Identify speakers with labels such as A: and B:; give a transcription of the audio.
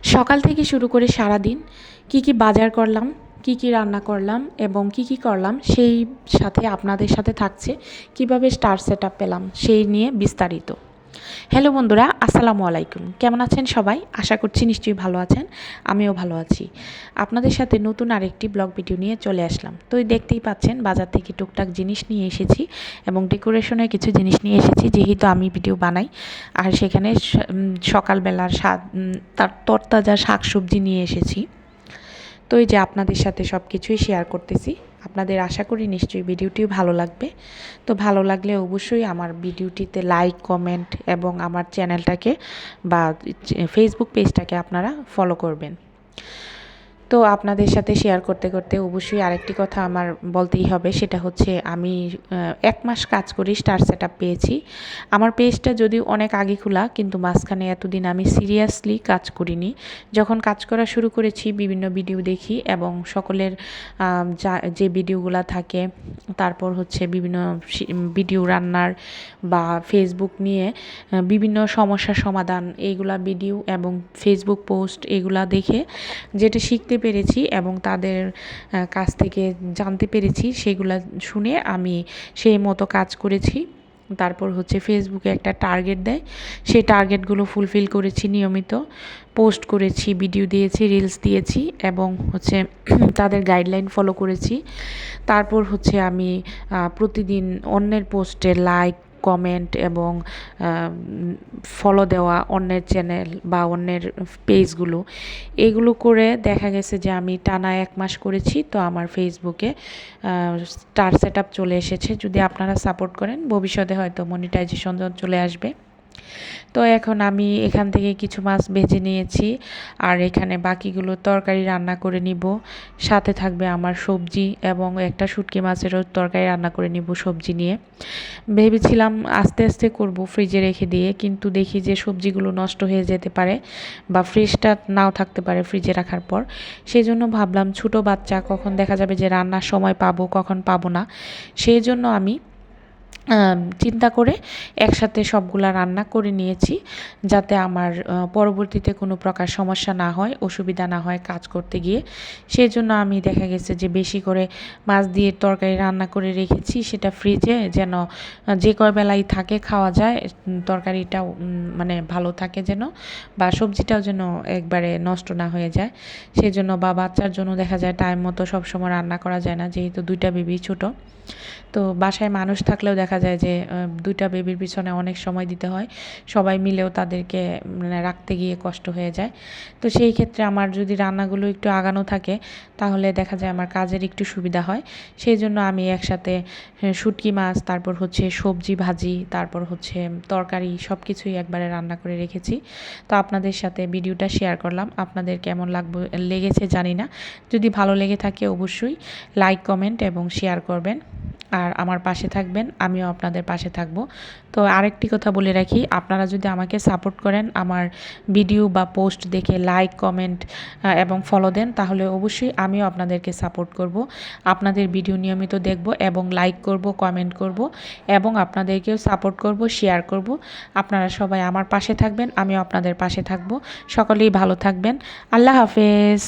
A: সকাল থেকে শুরু করে সারাদিন কি বাজার করলাম, কি রান্না করলাম এবং কি করলাম, সেই সাথে আপনাদের সাথে থাকছে কিভাবে স্টার সেটআপ পেলাম সেই নিয়ে বিস্তারিত। হ্যালো বন্ধুরা, আসসালামু আলাইকুম। কেমন আছেন সবাই? আশা করছি নিশ্চয়ই ভালো আছেন, আমিও ভালো আছি। আপনাদের সাথে নতুন আরেকটি ব্লগ ভিডিও নিয়ে চলে আসলাম। তো দেখতেই পাচ্ছেন বাজার থেকে টুকটাক জিনিস নিয়ে এসেছি এবং ডেকোরেশনের কিছু জিনিস নিয়ে এসেছি, যেহেতু আমি ভিডিও বানাই। আর সেখানে সকালবেলার তার তরতাজা শাকসবজি নিয়ে এসেছি। তো এই যে আপনাদের সাথে সব কিছুই শেয়ার করতেছি। আপনাদের আশা করি নিশ্চয়ই ভিডিওটিও ভালো লাগবে। তো ভালো লাগলে অবশ্যই আমার ভিডিওটিতে লাইক, কমেন্ট এবং আমার চ্যানেলটাকে বা ফেসবুক পেজটাকে আপনারা ফলো করবেন। তো আপনাদের সাথে শেয়ার করতে করতে অবশ্যই আরেকটি কথা আমার বলতেই হবে, সেটা হচ্ছে আমি 1 মাস কাজ করি স্টার সেটআপ পেয়েছি। আমার পেজটা যদিও অনেক আগে খোলা, কিন্তু মাঝখানে এতদিন আমি সিরিয়াসলি কাজ করিনি। যখন কাজ করা শুরু করেছি বিভিন্ন ভিডিও দেখি এবং সকলের যে ভিডিওগুলো থাকে, তারপর হচ্ছে বিভিন্ন ভিডিও রান্নার বা ফেসবুক নিয়ে বিভিন্ন সমস্যার সমাধান, এইগুলা ভিডিও এবং ফেসবুক পোস্ট এগুলা দেখে যেটা শিখতে পেরেছি এবং তাদের কাছ থেকে জানতে পেরেছি, সেগুলা শুনে আমি সেই মতো কাজ করেছি। তারপর হচ্ছে ফেসবুকে একটা টার্গেট দেয়, সেই টার্গেটগুলো ফুলফিল করেছি, নিয়মিত পোস্ট করেছি, ভিডিও দিয়েছি, রিলস দিয়েছি এবং হচ্ছে তাদের গাইডলাইন ফলো করেছি। তারপর হচ্ছে আমি প্রতিদিন অন্যের পোস্টে লাইক, কমেন্ট এবং ফলো দেওয়া অন্যের চ্যানেল বা অন্যের পেজগুলো, এগুলো করে দেখা গেছে যে আমি টানা 1 মাস করেছি। তো আমার ফেসবুকে স্টার সেটআপ চলে এসেছে। যদি আপনারা সাপোর্ট করেন ভবিষ্যতে হয়তো মনিটাইজেশন চলে আসবে। তো এখন আমি এখান থেকে কিছু মাছ ভেজে নিয়েছি, আর এখানে বাকিগুলো তরকারি রান্না করে নিব। সাথে থাকবে আমার সবজি এবং একটা শুটকি মাছেরও তরকারি রান্না করে নিব সবজি নিয়ে। ভেবেছিলাম আস্তে আস্তে করব ফ্রিজে রেখে দিয়ে, কিন্তু দেখি যে সবজিগুলো নষ্ট হয়ে যেতে পারে বা ফ্রেশটা নাও থাকতে পারে ফ্রিজে রাখার পর। সেই জন্য ভাবলাম ছোটো বাচ্চা, কখন দেখা যাবে যে রান্নার সময় পাবো, কখন পাবো না। সেই জন্য আমি চিন্তা করে একসাথে সবগুলা রান্না করে নিয়েছি, যাতে আমার পরবর্তীতে কোনো প্রকার সমস্যা না হয়, অসুবিধা না হয় কাজ করতে গিয়ে। সেই জন্য আমি দেখা গেছে যে বেশি করে মাছ দিয়ে তরকারি রান্না করে রেখেছি, সেটা ফ্রিজে যেন যে কয় বেলাই থাকে খাওয়া যায়, তরকারিটাও মানে ভালো থাকে যেন, বা সবজিটাও যেন একবারে নষ্ট না হয়ে যায়। সেই জন্য বা বাচ্চার জন্য দেখা যায় টাইম মতো সবসময় রান্না করা যায় না, যেহেতু 2টা বেবি ছোটো। তো বাসায় মানুষ থাকলেও দেখা যায় যে 2টা বেবির পিছনে অনেক সময় দিতে হয়, সবাই মিলেও তাদেরকে মানে রাখতে গিয়ে কষ্ট হয়ে যায়। তো সেই ক্ষেত্রে আমার যদি রান্নাগুলো একটু আগানো থাকে, তাহলে দেখা যায় আমার কাজের একটু সুবিধা হয়। সেই জন্য আমি একসাথে শুটকি মাছ, তারপর হচ্ছে সবজি ভাজি, তারপর হচ্ছে তরকারি সব কিছুই একবারে রান্না করে রেখেছি। তো আপনাদের সাথে ভিডিওটা শেয়ার করলাম। আপনাদের কেমন লেগেছে জানি না। যদি ভালো লেগে থাকে অবশ্যই লাইক, কমেন্ট এবং শেয়ার করবেন, আর আমার পাশে থাকবেন, আমিও আপনাদের পাশে থাকব। তো আরেকটি কথা বলে রাখি, আপনারা যদি আমাকে সাপোর্ট করেন, আমার ভিডিও বা পোস্ট দেখে লাইক, কমেন্ট এবং ফলো দেন, তাহলে অবশ্যই আমিও আপনাদেরকে সাপোর্ট করব। আপনাদের ভিডিও নিয়মিত দেখব এবং লাইক করব, কমেন্ট করব এবং আপনাদেরকেও সাপোর্ট করব, শেয়ার করব। আপনারা সবাই আমার পাশে থাকবেন, আমিও আপনাদের পাশে থাকব। সকলেই ভালো থাকবেন। আল্লাহ হাফেজ।